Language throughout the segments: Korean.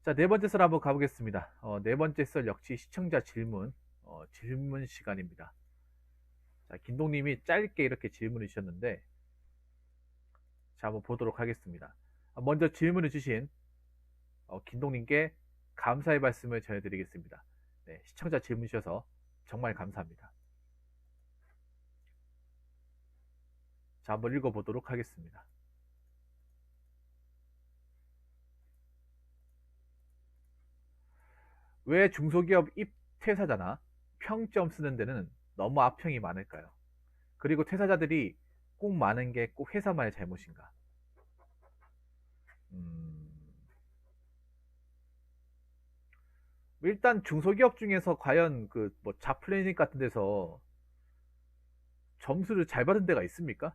자, 네 번째 썰 한번 가보겠습니다. 네 번째 썰 역시 시청자 질문, 질문 시간입니다. 자, 김동님이 짧게 이렇게 질문을 주셨는데, 자, 한번 보도록 하겠습니다. 먼저 질문을 주신 김동님께 감사의 말씀을 전해드리겠습니다. 네, 시청자 질문 주셔서 정말 감사합니다. 자, 한번 읽어보도록 하겠습니다. 왜 중소기업 입퇴사자나 평점 쓰는 데는 너무 악평이 많을까요? 그리고 퇴사자들이 꼭 많은 게 꼭 회사만의 잘못인가? 음, 일단 중소기업 중에서 과연 그 뭐 잡플래닛 같은 데서 점수를 잘 받은 데가 있습니까?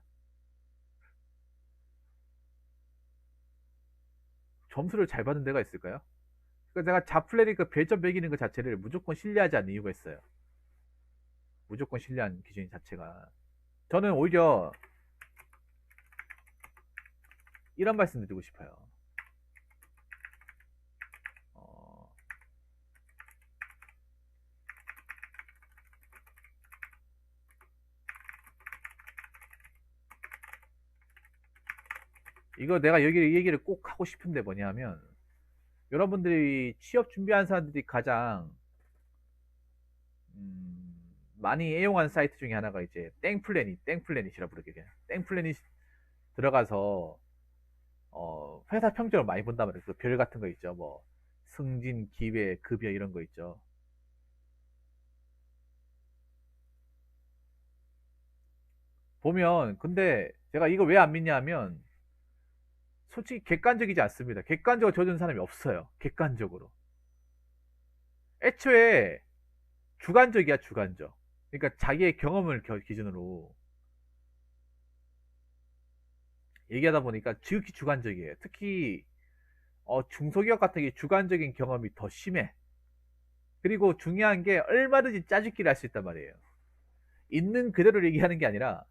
점수를 잘 받은 데가 있을까요? 그러니까 내가 잡플래닛 그 별점 매기는 것 자체를 무조건 신뢰하지 않는 이유가 있어요. 무조건 신뢰한 기준 자체가. 저는 오히려 이런 말씀 드리고 싶어요. 어, 이거 내가 여기 이 얘기를 꼭 하고 싶은데 뭐냐면, 여러분들이 취업 준비한 사람들이 가장 많이 애용한 사이트 중에 하나가 이제 땡플래닛이라 부르게 돼요. 땡플래닛 들어가서 회사 평점을 많이 본단 말이에요. 그 별 같은 거 있죠. 뭐 승진, 기회, 급여 이런 거 있죠. 보면 근데 제가 이거 왜 안 믿냐면 솔직히 객관적이지 않습니다. 객관적으로 줘준 사람이 없어요. 객관적으로. 애초에 주관적이야, 주관적. 그러니까 자기의 경험을 기준으로 얘기하다 보니까 지극히 주관적이에요. 특히 중소기업 같은 게 주관적인 경험이 더 심해. 그리고 중요한 게 얼마든지 짜집기를 할 수 있단 말이에요. 있는 그대로 얘기하는 게 아니라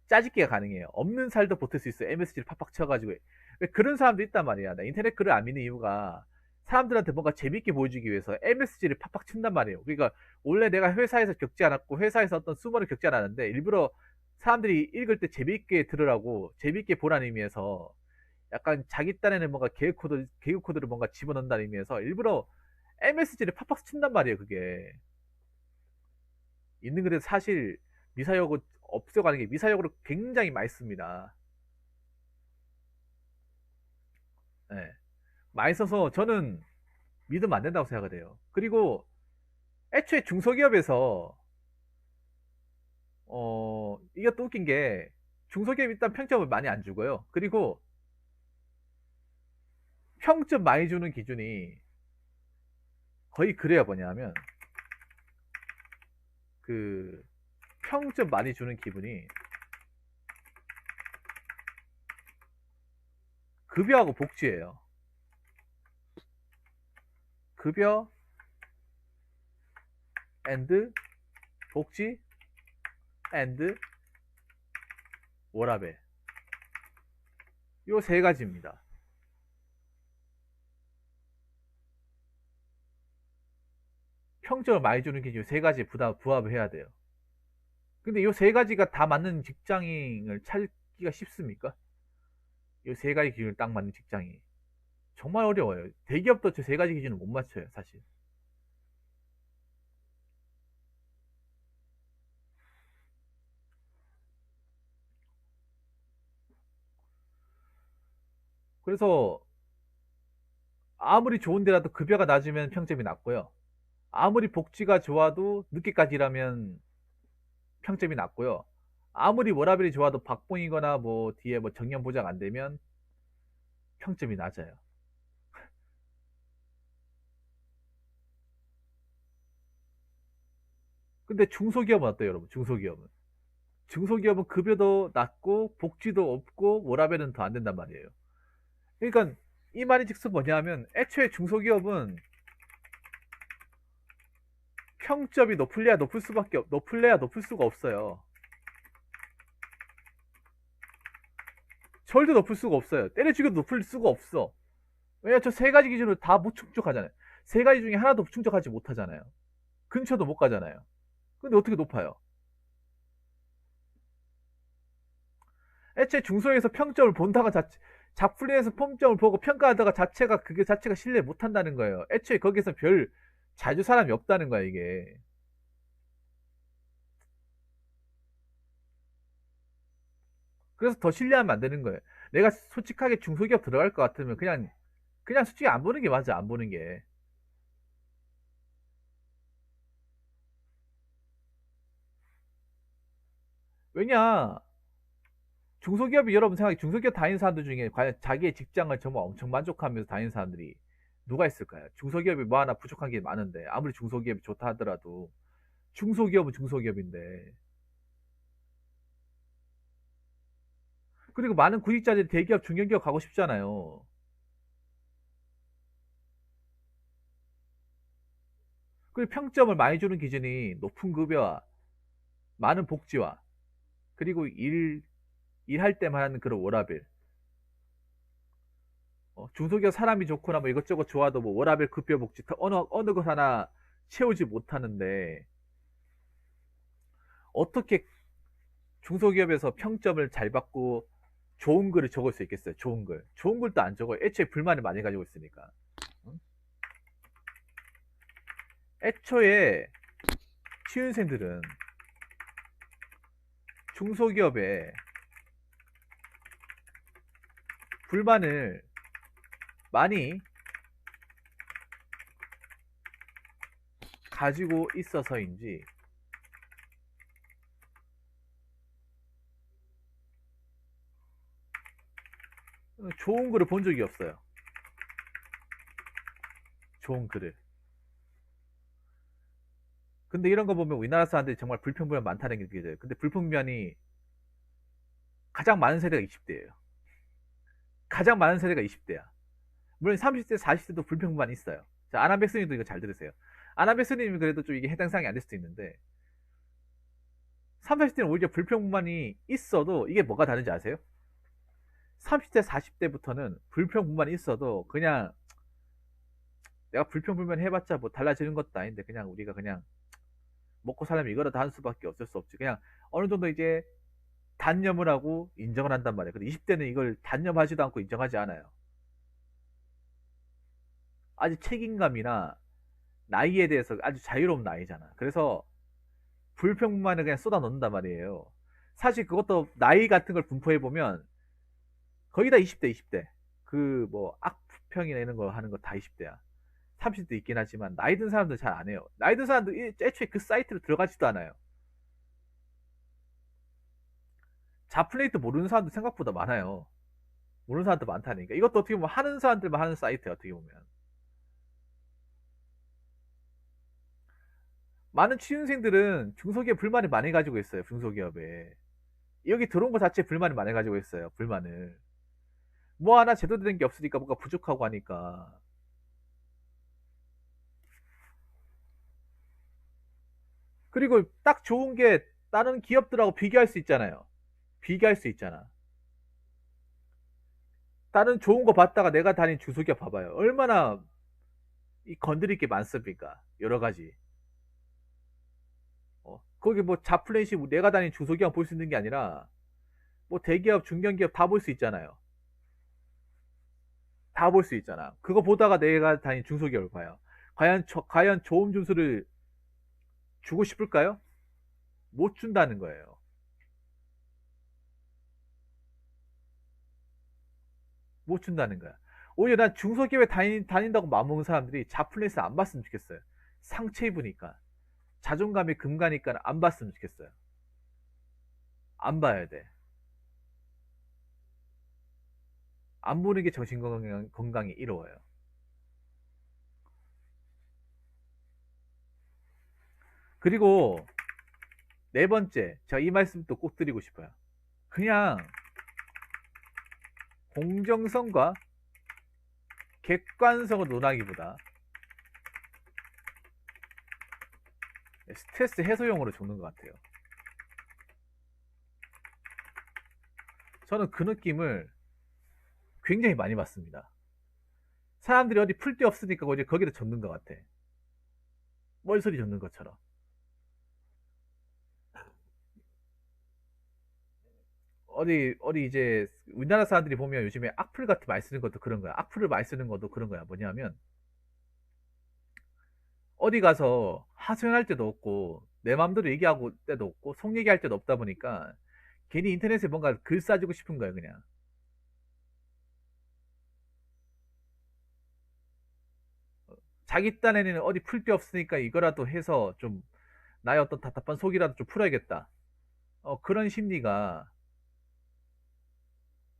짜집기가 가능해요. 없는 살도 버틸 수 있어요. MSG를 팍팍 쳐가지고. 왜 그런 사람도 있단 말이야. 나 인터넷 글을 안 믿는 이유가 사람들한테 뭔가 재밌게 보여주기 위해서 MSG를 팍팍 친단 말이에요. 그러니까 원래 내가 회사에서 겪지 않았고 회사에서 어떤 수모를 겪지 않았는데 일부러 사람들이 읽을 때 재밌게 들으라고 재밌게 보라는 의미에서 약간 자기 딴에는 뭔가 계획 코드를 뭔가 집어넣는다는 의미에서 일부러 MSG를 팍팍 친단 말이에요. 그게 있는 그대로 사실 미사여구 없애가는 게 미사여구로 굉장히 많이 씁니다. 네. 많이 써서 저는 믿으면 안 된다고 생각을 해요. 그리고 애초에 중소기업에서 이게 또 웃긴 게 중소기업 일단 평점을 많이 안 주고요. 그리고 평점 많이 주는 기준이 거의 그래야 뭐냐면 그 평점 많이 주는 기분이 급여하고 복지예요. 급여 앤드 복지 앤드 워라밸 요 세 가지입니다. 평점을 많이 주는 기준 세 가지 부합을 해야 돼요. 근데 요 세 가지가 다 맞는 직장인을 찾기가 쉽습니까? 요 세 가지 기준을 딱 맞는 직장이 정말 어려워요. 대기업도 저 세 가지 기준을 못 맞춰요, 사실. 그래서 아무리 좋은 데라도 급여가 낮으면 평점이 낮고요. 아무리 복지가 좋아도 늦게까지 일하면 평점이 낮고요. 아무리 워라밸이 좋아도 박봉이거나 뭐 뒤에 뭐 정년 보장 안 되면 평점이 낮아요. 근데 중소기업은 어때요, 여러분? 중소기업은. 중소기업은 급여도 낮고 복지도 없고 워라밸은 더 안 된단 말이에요. 그러니까 이 말이 즉슨 뭐냐면 애초에 중소기업은 평점이 높을래야 높을 수가 없어요. 절대 높을 수가 없어요. 때려 죽여도 높을 수가 없어. 왜냐, 저 세 가지 기준으로 다 못 충족하잖아요. 세 가지 중에 하나도 충족하지 못하잖아요. 근처도 못 가잖아요. 근데 어떻게 높아요? 애초에 중소에서 평점을 본다가 잡풀리에서 평점을 보고 평가하다가 그게 자체가 신뢰 못한다는 거예요. 애초에 거기서 별 자주 사람이 없다는 거야, 이게. 그래서 더 신뢰하면 안 되는 거예요. 내가 솔직하게 중소기업 들어갈 것 같으면 그냥 솔직히 안 보는 게 맞아, 안 보는 게. 왜냐, 중소기업이 여러분 생각해, 중소기업 다니는 사람들 중에 과연 자기의 직장을 정말 엄청 만족하면서 다니는 사람들이 누가 있을까요? 중소기업이 뭐 하나 부족한 게 많은데, 아무리 중소기업이 좋다 하더라도, 중소기업은 중소기업인데, 그리고 많은 구직자들이 대기업, 중견기업 가고 싶잖아요. 그리고 평점을 많이 주는 기준이 높은 급여와 많은 복지와, 그리고 일할 때만 하는 그런 워라밸. 중소기업 사람이 좋거나 뭐 이것저것 좋아도 뭐 워라밸 급여 복지 어느 것 하나 채우지 못하는데 어떻게 중소기업에서 평점을 잘 받고 좋은 글을 적을 수 있겠어요? 좋은 글. 좋은 글도 안 적어요. 애초에 불만을 많이 가지고 있으니까. 응? 애초에 취준생들은 중소기업에 불만을 많이 가지고 있어서인지 좋은 글을 본 적이 없어요. 좋은 글을. 근데 이런 거 보면 우리나라 사람들이 정말 불평불만 많다는 게 느껴져요. 근데 불평불만이 가장 많은 세대가 20대예요. 가장 많은 세대가 20대야. 물론 30대, 40대도 불평불만이 있어요. 자, 아나백스님도 이거 잘 들으세요. 아나백스님은 그래도 좀 이게 해당 사항이 안 될 수도 있는데 30, 40대는 오히려 불평불만이 있어도 이게 뭐가 다른지 아세요? 30대, 40대부터는 불평불만이 있어도 그냥 내가 불평불만 해봤자 뭐 달라지는 것도 아닌데 그냥 우리가 그냥 먹고 살려면 이거라도 할 수밖에 없을 수 없지. 그냥 어느 정도 이제 단념을 하고 인정을 한단 말이에요. 근데 20대는 이걸 단념하지도 않고 인정하지 않아요. 아직 책임감이나 나이에 대해서 아주 자유로운 나이잖아. 그래서 불평만을 그냥 쏟아 넣는단 말이에요. 사실 그것도 나이 같은 걸 분포해 보면 거의 다 20대, 20대. 그 뭐 악평이나 이런 거 하는 거 다 20대야. 30대 있긴 하지만 나이 든 사람들 잘 안 해요. 나이 든 사람들 애초에 그 사이트로 들어가지도 않아요. 자플레이트 모르는 사람도 생각보다 많아요. 모르는 사람도 많다니까. 이것도 어떻게 보면 하는 사람들만 하는 사이트야, 어떻게 보면. 많은 취준생들은 중소기업 불만을 많이 가지고 있어요, 중소기업에. 여기 들어온 것 자체에 불만을 많이 가지고 있어요, 불만을. 뭐 하나 제대로 된 게 없으니까 뭔가 부족하고 하니까. 그리고 딱 좋은 게 다른 기업들하고 비교할 수 있잖아요. 비교할 수 있잖아. 다른 좋은 거 봤다가 내가 다닌 중소기업 봐봐요. 얼마나 이 건드릴 게 많습니까? 여러 가지. 거기 뭐 자플랜시 내가 다닌 중소기업 볼 수 있는 게 아니라 뭐 대기업, 중견기업 다 볼 수 있잖아요. 다 볼 수 있잖아. 그거 보다가 내가 다닌 중소기업을 봐요. 과연 좋은 점수를 주고 싶을까요? 못 준다는 거예요. 못 준다는 거야. 오히려 난 중소기업에 다닌다고 마음먹는 사람들이 자플랜스 안 봤으면 좋겠어요. 상처 입으니까. 자존감이 금가니까 안 봤으면 좋겠어요. 안 봐야 돼. 안 보는 게 건강이 이로워요. 그리고 네 번째, 제가 이 말씀도 꼭 드리고 싶어요. 그냥 공정성과 객관성을 논하기보다 스트레스 해소용으로 적는 것 같아요. 저는 그 느낌을 굉장히 많이 받습니다. 사람들이 어디 풀 데 없으니까 이제 거기다 적는 것 같아. 뻘소리 적는 것처럼. 어디 이제 우리나라 사람들이 보면 요즘에 악플 같은 말 쓰는 것도 그런 거야. 악플을 많이 쓰는 것도 그런 거야. 뭐냐면 어디 가서 하소연할 때도 없고 내 마음대로 얘기하고 때도 없고 속 얘기할 때도 없다 보니까 괜히 인터넷에 뭔가 글 써주고 싶은 거야 그냥. 자기 딴에는 어디 풀 데 없으니까 이거라도 해서 좀 나의 어떤 답답한 속이라도 좀 풀어야겠다. 그런 심리가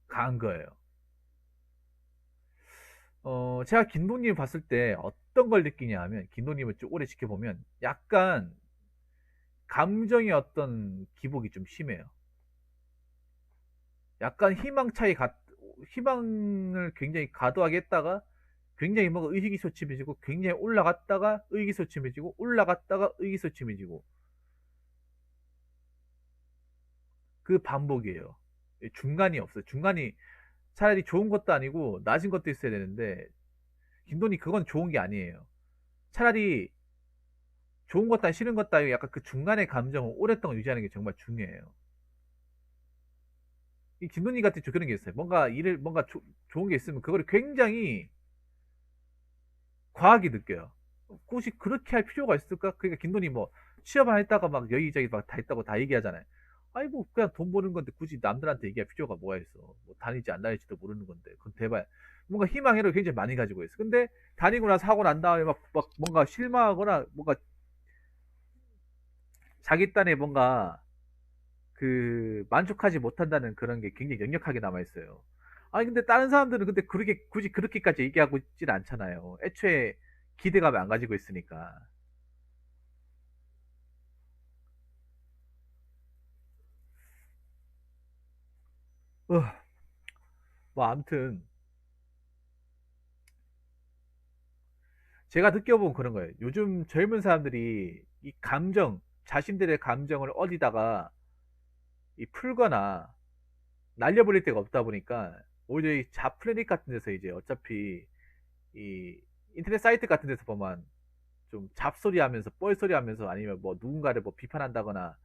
강한 거예요. 제가 김동님 봤을 때 어떤 걸 느끼냐 하면, 김동님을 쭉 오래 지켜보면 약간 감정의 어떤 기복이 좀 심해요. 약간 희망을 굉장히 과도하게 했다가 굉장히 뭔가 의기소침해지고 굉장히 올라갔다가 의기소침해지고 올라갔다가 의기소침해지고 그 반복이에요. 중간이 없어요. 중간이 차라리 좋은 것도 아니고 낮은 것도 있어야 되는데 김돈이 그건 좋은 게 아니에요. 차라리 좋은 것도 아니 싫은 것도 아니고 약간 그 중간의 감정을 오랫동안 유지하는 게 정말 중요해요. 이 김돈이 같은 좀 그런 게 있어요. 뭔가 좋은 게 있으면 그거를 굉장히 과하게 느껴요. 굳이 그렇게 할 필요가 있을까? 그러니까 김돈이 뭐 취업을 했다가 막 여기저기 막 다 했다고 다 얘기하잖아요. 아니 뭐 그냥 돈 버는 건데 굳이 남들한테 얘기할 필요가 뭐가 있어. 뭐 다니지 안 다닐지도 모르는 건데 그건 대박. 뭔가 희망회로 굉장히 많이 가지고 있어. 근데 다니고 나서 하고 난 다음에 막 뭔가 실망하거나 뭔가 자기 딴에 뭔가 그 만족하지 못한다는 그런 게 굉장히 역력하게 남아 있어요. 아니 근데 다른 사람들은 근데 그렇게 굳이 그렇게까지 얘기하고 있진 않잖아요. 애초에 기대감을 안 가지고 있으니까. 어, 뭐 아무튼 제가 느껴본 그런 거예요. 요즘 젊은 사람들이 이 자신들의 감정을 어디다가 이 풀거나 날려버릴 데가 없다 보니까 오히려 이 자플래닛 같은 데서 이제 어차피 이 인터넷 사이트 같은 데서 보면 좀 잡소리 하면서 뻘소리 하면서 아니면 뭐 누군가를 뭐 비판한다거나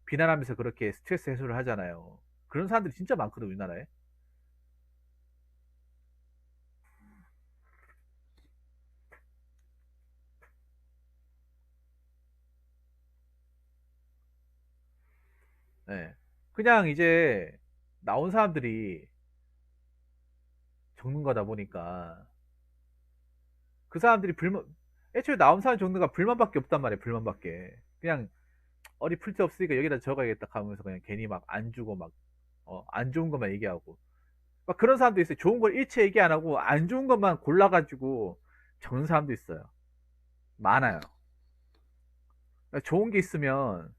비난하면서 그렇게 스트레스 해소를 하잖아요. 그런 사람들이 진짜 많거든, 우리나라에. 예. 그냥 이제 나온 사람들이 적는 거다 보니까 그 사람들이 애초에 나온 사람 정도가 불만밖에 없단 말이에요, 불만밖에. 그냥 어디 풀 데 없으니까 여기다 적어야겠다 하면서 그냥 괜히 막 안 주고 막, 안 좋은 것만 얘기하고. 막 그런 사람도 있어요. 좋은 걸 일체 얘기 안 하고 안 좋은 것만 골라가지고 적는 사람도 있어요. 많아요. 그러니까 좋은 게 있으면,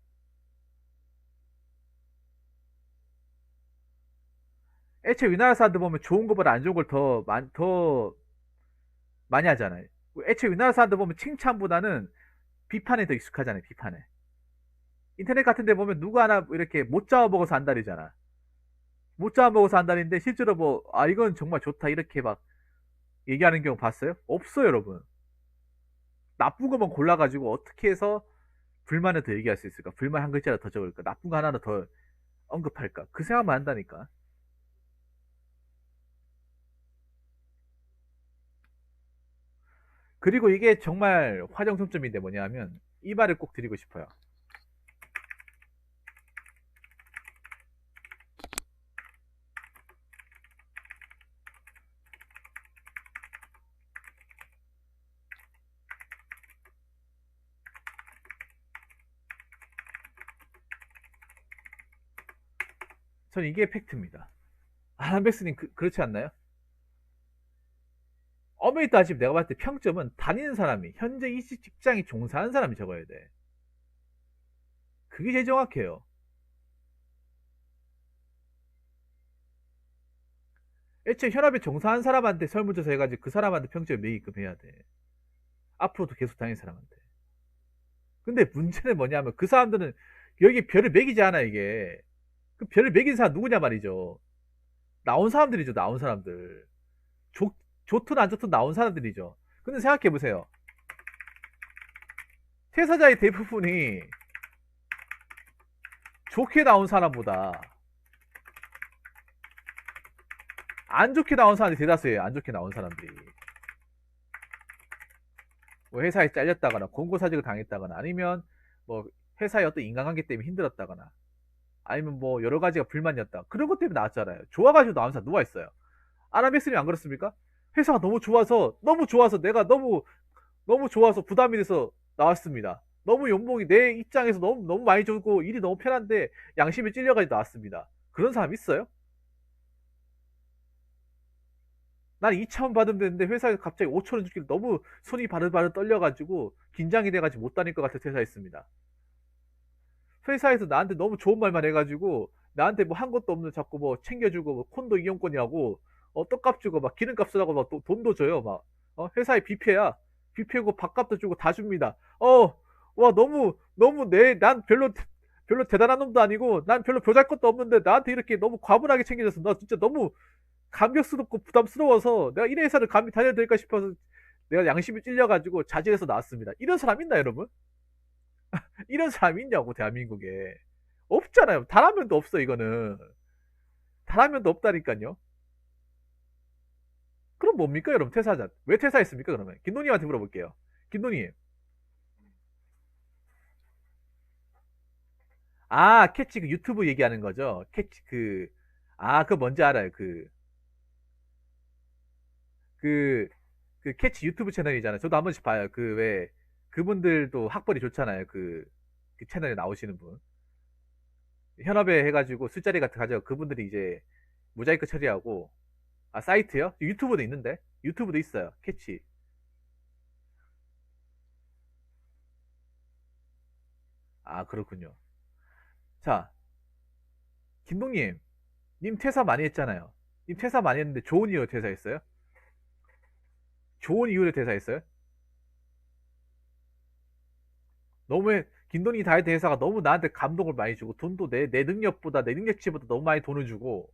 애초에 우리나라 사람들 보면 좋은 것보다 안 좋은 걸 더 많이 하잖아요. 애초에 우리나라 사람들 보면 칭찬보다는 비판에 더 익숙하잖아요, 비판에. 인터넷 같은 데 보면 누구 하나 이렇게 못 잡아먹어서 안달이잖아. 못 잡아먹어서 안달인데 실제로 뭐, 아, 이건 정말 좋다. 이렇게 막 얘기하는 경우 봤어요? 없어요, 여러분. 나쁜 것만 골라가지고 어떻게 해서 불만을 더 얘기할 수 있을까? 불만 한 글자를 더 적을까? 나쁜 거 하나를 더 언급할까? 그 생각만 한다니까. 그리고 이게 정말 화정점인데 뭐냐면, 이 말을 꼭 드리고 싶어요. 전 이게 팩트입니다. 아람백스님 그렇지 않나요? 어메이 따지면 내가 봤을 때 평점은 다니는 사람이 현재 이 직장에 종사하는 사람이 적어야 돼. 그게 제일 정확해요. 애초에 현업에 종사한 사람한테 설문조사 해가지고 그 사람한테 평점을 매기끔 해야 돼. 앞으로도 계속 다니는 사람한테. 근데 문제는 뭐냐면 그 사람들은 여기 별을 매기지 않아 이게. 그 별을 매긴 사람 누구냐 말이죠. 나온 사람들이죠, 나온 사람들. 좋든 안 좋든 나온 사람들이죠. 근데 생각해보세요. 퇴사자의 대부분이 좋게 나온 사람보다 안 좋게 나온 사람들이 대다수예요. 안 좋게 나온 사람들이. 뭐 회사에 잘렸다거나 공고사직을 당했다거나 아니면 뭐 회사의 어떤 인간관계 때문에 힘들었다거나 아니면 뭐 여러 가지가 불만이었다. 그런 것 때문에 나왔잖아요. 좋아가지고 나온 사람 누가 있어요? 아나맥스님 안 그렇습니까? 회사가 너무 좋아서 내가 너무 좋아서 부담이 돼서 나왔습니다. 너무 연봉이 내 입장에서 너무 많이 주고 일이 너무 편한데 양심에 찔려가지고 나왔습니다. 그런 사람 있어요? 난 2천 원 받으면 되는데 회사에서 갑자기 5천 원 주길 너무 손이 바르바르 떨려가지고 긴장이 돼가지고 못 다닐 것 같아서 퇴사했습니다. 회사에서 나한테 너무 좋은 말만 해가지고 나한테 뭐 한 것도 없는 자꾸 뭐 챙겨주고 뭐 콘도 이용권이라고 떡값 주고 막 기름값 쓰라고 막 돈도 줘요 막 회사의 뷔페야 뷔페고 밥값도 주고 다 줍니다. 와 너무 난 별로 대단한 놈도 아니고 난 별로 보잘것도 없는데 나한테 이렇게 너무 과분하게 챙겨줘서 나 진짜 너무 감격스럽고 부담스러워서 내가 이런 회사를 감히 다녀도 될까 싶어서 내가 양심이 찔려가지고 자질해서 나왔습니다. 이런 사람 있나 여러분? 이런 사람 있냐고 대한민국에. 없잖아요. 단 한 명도 없어 이거는. 단 한 명도 없다니까요. 그럼 뭡니까 여러분 퇴사자? 왜 퇴사했습니까 그러면? 김노님한테 물어볼게요. 김노님. 아 캐치 그 유튜브 얘기하는 거죠. 캐치 그거 뭔지 알아요. 그, 그 캐치 유튜브 채널이잖아요. 저도 한 번씩 봐요. 그 왜 그분들도 학벌이 좋잖아요. 그 채널에 나오시는 분. 현업에 해가지고 술자리 같은 거 가져 그분들이 이제 모자이크 처리하고 사이트요? 유튜브도 있는데 유튜브도 있어요. 캐치. 그렇군요. 자 김동님 님 퇴사 많이 했잖아요. 님 퇴사 많이 했는데 좋은 이유로 퇴사했어요? 좋은 이유로 퇴사했어요? 김동희 다이어트 회사가 너무 나한테 감동을 많이 주고 돈도 내 능력보다 내 능력치보다 너무 많이 돈을 주고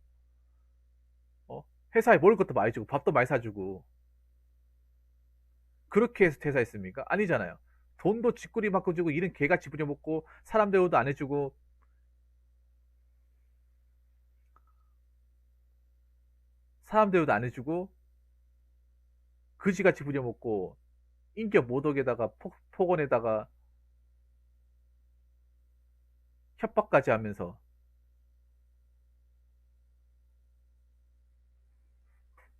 어? 회사에 먹을 것도 많이 주고 밥도 많이 사주고 그렇게 해서 퇴사했습니까? 아니잖아요. 돈도 쥐꼬리 맞고 주고 일은 개같이 부려먹고 사람 대우도 안 해주고 사람 대우도 안 해주고 그지같이 부려먹고 인격 모독에다가 폭언에다가 협박까지 하면서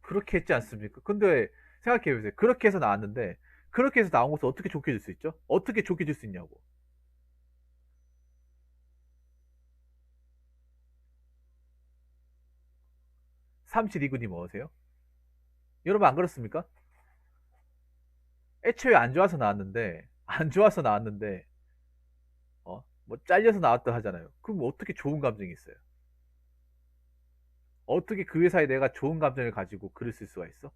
그렇게 했지 않습니까? 근데 생각해보세요. 그렇게 해서 나왔는데 그렇게 해서 나온 것을 어떻게 좋게 줄 수 있죠? 어떻게 좋게 줄 수 있냐고. 삼칠이군이 뭐세요? 여러분 안 그렇습니까? 애초에 안 좋아서 나왔는데 안 좋아서 나왔는데 뭐 잘려서 나왔다 하잖아요. 그럼 뭐 어떻게 좋은 감정이 있어요? 어떻게 그 회사에 내가 좋은 감정을 가지고 글을 쓸 수가 있어?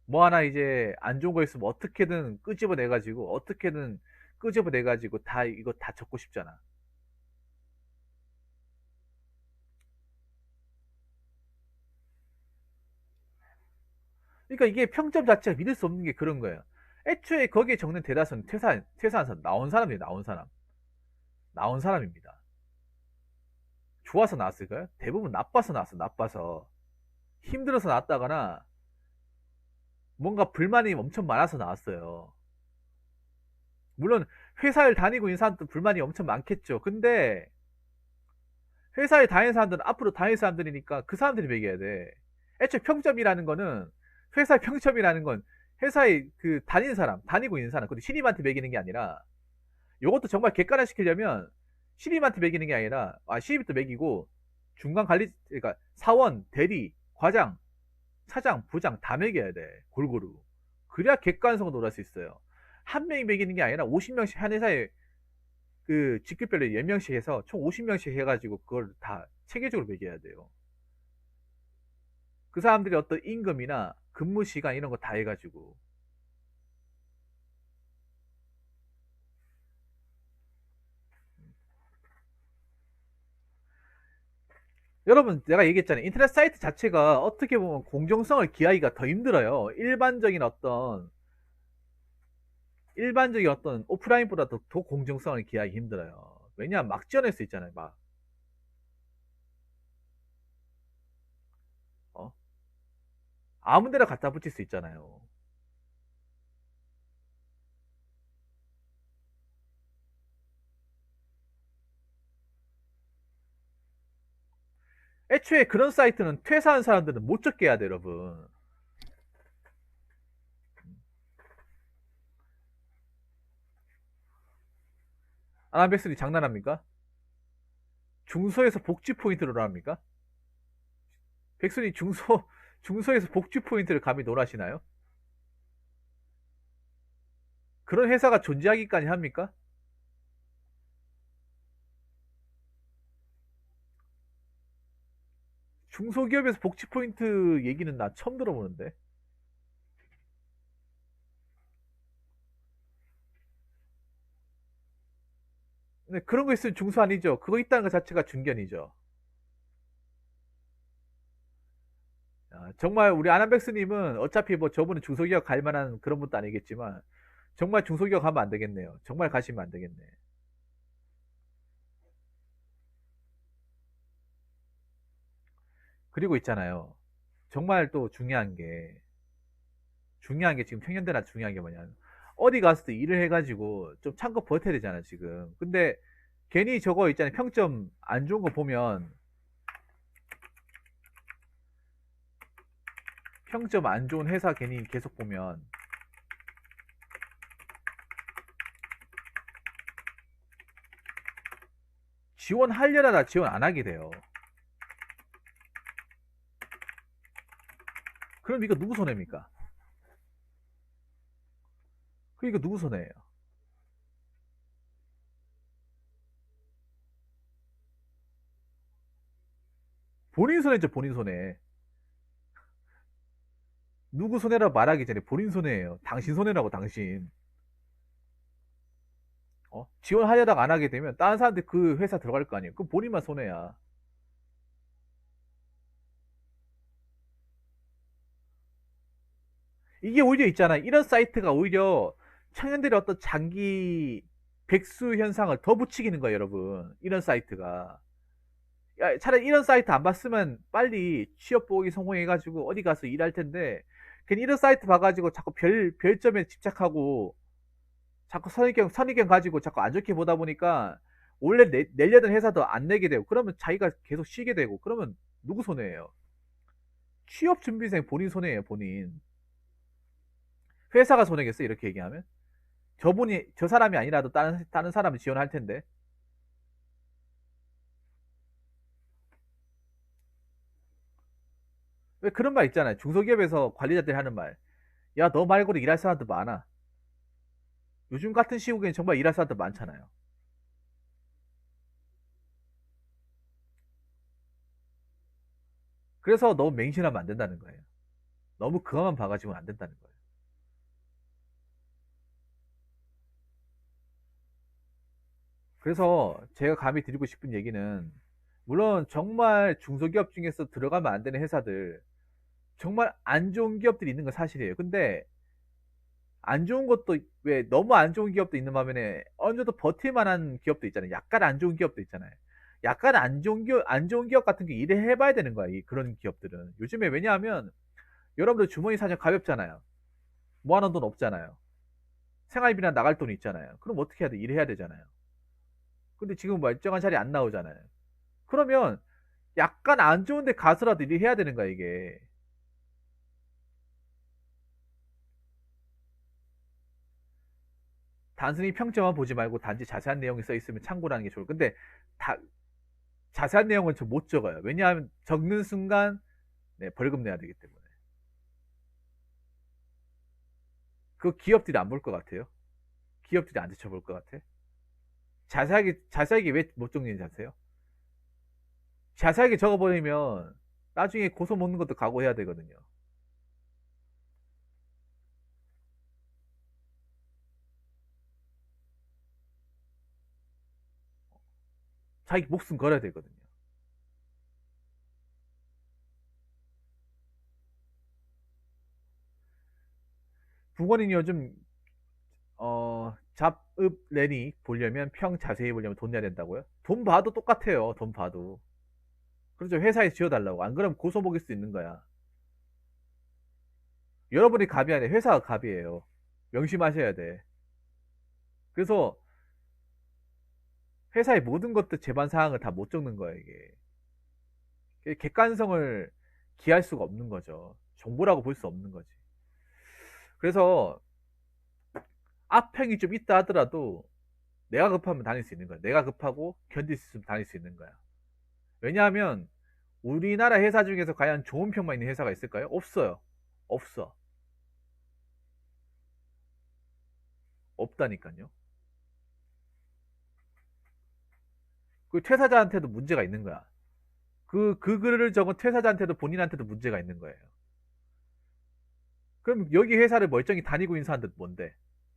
뭐 하나 이제 안 좋은 거 있으면 어떻게든 끄집어내 가지고 어떻게든 끄집어내 가지고 다 이거 다 적고 싶잖아. 그러니까 이게 평점 자체가 믿을 수 없는 게 그런 거예요. 애초에 거기에 적는 대다수는 퇴사한 사람, 나온 사람입니다. 좋아서 나왔을까요? 대부분 나빠서 나왔어, 나빠서. 힘들어서 나왔다거나 뭔가 불만이 엄청 많아서 나왔어요. 물론 회사를 다니고 있는 사람도 불만이 엄청 많겠죠. 근데 회사에 다니는 사람들은 앞으로 다닐 사람들이니까 그 사람들이 매겨야 돼. 애초에 평점이라는 거는 회사의 평점이라는 건 회사에 다니는 사람, 다니고 있는 사람, 그리고 신입한테 매기는 게 아니라 이것도 정말 객관화 시키려면 신입한테 매기는 게 아니라 신입도 매기고 중간 관리 그러니까 사원, 대리, 과장, 차장, 부장 다 매겨야 돼. 골고루. 그래야 객관성을 놀할 수 있어요. 한 명이 매기는 게 아니라 50명씩 한 회사에 직급별로 10명씩 해서 총 50명씩 해가지고 그걸 다 체계적으로 매겨야 돼요. 그 사람들이 어떤 임금이나 근무 시간 이런 거 다 해가지고. 여러분, 내가 얘기했잖아요. 인터넷 사이트 자체가 어떻게 보면 공정성을 기하기가 더 힘들어요. 일반적인 어떤 오프라인보다 더 공정성을 기하기 힘들어요. 왜냐하면 막 지어낼 수 있잖아요. 막. 어? 아무 데나 갖다 붙일 수 있잖아요. 애초에 그런 사이트는 퇴사한 사람들은 못 적게 해야 돼요, 여러분. 아나백스이 장난합니까? 중소에서 복지 포인트를 합니까? 백순이 중소에서 복지 포인트를 감히 논하시나요? 그런 회사가 존재하기까지 합니까? 중소기업에서 복지 포인트 얘기는 나 처음 들어보는데. 근데 그런 거 있으면 중소 아니죠. 그거 있다는 것 자체가 중견이죠. 정말 우리 아남백스님은 어차피 뭐 저분은 중소기업 갈 만한 그런 분도 아니겠지만 정말 중소기업 가면 안 되겠네요. 정말 가시면 안 되겠네. 그리고 있잖아요. 정말 또 중요한 게 지금 청년들한테 중요한 게 뭐냐면 어디 가서 도 일을 해가지고 좀 참고 버텨야 되잖아 지금. 근데 괜히 저거 있잖아요. 평점 안 좋은 거 보면 평점 안 좋은 회사 괜히 계속 보면 지원하려다 지원 안 하게 돼요. 그럼 이거 누구 손해입니까? 그 이거 누구 손해예요? 본인 손해죠, 본인 손해. 누구 손해라고 말하기 전에 본인 손해예요. 당신 손해라고, 당신. 지원하려다가 안 하게 되면 다른 사람들 그 회사 들어갈 거 아니에요. 그럼 본인만 손해야. 이게 오히려 있잖아. 이런 사이트가 오히려 청년들의 어떤 장기 백수 현상을 더 부추기는 거예요, 여러분. 이런 사이트가. 야, 차라리 이런 사이트 안 봤으면 빨리 취업 보기 성공해가지고 어디 가서 일할 텐데, 괜히 이런 사이트 봐가지고 자꾸 별점에 집착하고, 자꾸 선입견 가지고 자꾸 안 좋게 보다 보니까, 원래 내려던 회사도 안 내게 되고, 그러면 자기가 계속 쉬게 되고, 그러면 누구 손해예요? 취업 준비생 본인 손해예요, 본인. 회사가 손해겠어, 이렇게 얘기하면? 저 사람이 아니라도 다른 사람이 지원할 텐데. 왜 그런 말 있잖아요. 중소기업에서 관리자들이 하는 말. 야, 너 말고도 일할 사람도 많아. 요즘 같은 시국엔 정말 일할 사람도 많잖아요. 그래서 너무 맹신하면 안 된다는 거예요. 너무 그것만 봐가지고는 안 된다는 거예요. 그래서 제가 감히 드리고 싶은 얘기는, 물론 정말 중소기업 중에서 들어가면 안 되는 회사들, 정말 안 좋은 기업들이 있는 건 사실이에요. 근데 안 좋은 것도, 왜 너무 안 좋은 기업도 있는 반면에 어느 정도 버틸 만한 기업도 있잖아요. 약간 안 좋은 기업도 있잖아요. 약간 안 좋은 기업 같은 게 일을 해봐야 되는 거야. 그런 기업들은. 요즘에 왜냐하면 여러분들 주머니 사정 가볍잖아요. 모아놓은 돈 없잖아요. 생활비나 나갈 돈 있잖아요. 그럼 어떻게 해야 돼? 일해야 되잖아요. 근데 지금 멀쩡한 자리 안 나오잖아요. 그러면 약간 안 좋은데 가서라도 일을 해야 되는 거야, 이게. 단순히 평점만 보지 말고 단지 자세한 내용이 써 있으면 참고라는 게 좋을. 근데 다 자세한 내용은 좀 못 적어요. 왜냐하면 적는 순간 네, 벌금 내야 되기 때문에. 그 기업들이 안 볼 것 같아요. 기업들이 안 지켜볼 것 같아. 자세하게 왜 못 적는지 아세요? 자세하게 적어버리면 나중에 고소 먹는 것도 각오해야 되거든요. 자기 목숨 걸어야 되거든요. 부모님 요즘 잡읍 레니 보려면 평 자세히 보려면 돈 내야 된다고요? 돈 봐도 똑같아요. 돈 봐도. 그렇죠. 회사에 지어달라고. 안 그러면 고소 먹일 수 있는 거야. 여러분이 갑이 아니라 회사가 갑이에요. 명심하셔야 돼. 그래서 회사의 모든 것들 제반 사항을 다 못 적는 거야, 이게. 객관성을 기할 수가 없는 거죠. 정보라고 볼 수 없는 거지. 그래서 악평이 좀 있다 하더라도 내가 급하면 다닐 수 있는 거야. 내가 급하고 견딜 수 있으면 다닐 수 있는 거야. 왜냐하면 우리나라 회사 중에서 과연 좋은 평만 있는 회사가 있을까요? 없어요. 없어. 없다니까요. 그 퇴사자한테도 문제가 있는 거야. 그 글을 적은 퇴사자한테도 본인한테도 문제가 있는 거예요. 그럼 여기 회사를 멀쩡히 다니고 있는 사람들 뭔데?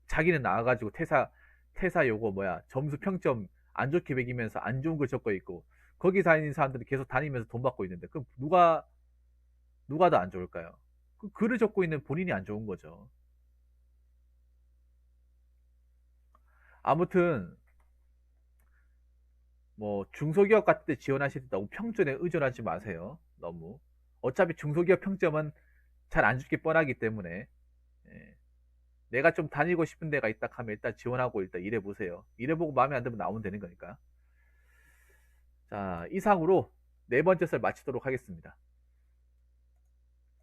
자기는 나와가지고 퇴사 요거 뭐야 점수 평점 안 좋게 매기면서 안 좋은 걸 적고 있고 거기 다니는 사람들이 계속 다니면서 돈 받고 있는데 그럼 누가 더 안 좋을까요? 그 글을 적고 있는 본인이 안 좋은 거죠. 아무튼 뭐 중소기업 같은 데 지원하실 때 너무 평점에 의존하지 마세요. 너무. 어차피 중소기업 평점은 잘 안 줄게 뻔하기 때문에 예. 내가 좀 다니고 싶은 데가 있다 하면 일단 지원하고 일단 일해보세요. 일해보고 마음에 안 들면 나오면 되는 거니까. 자, 이상으로 네 번째 썰 마치도록 하겠습니다.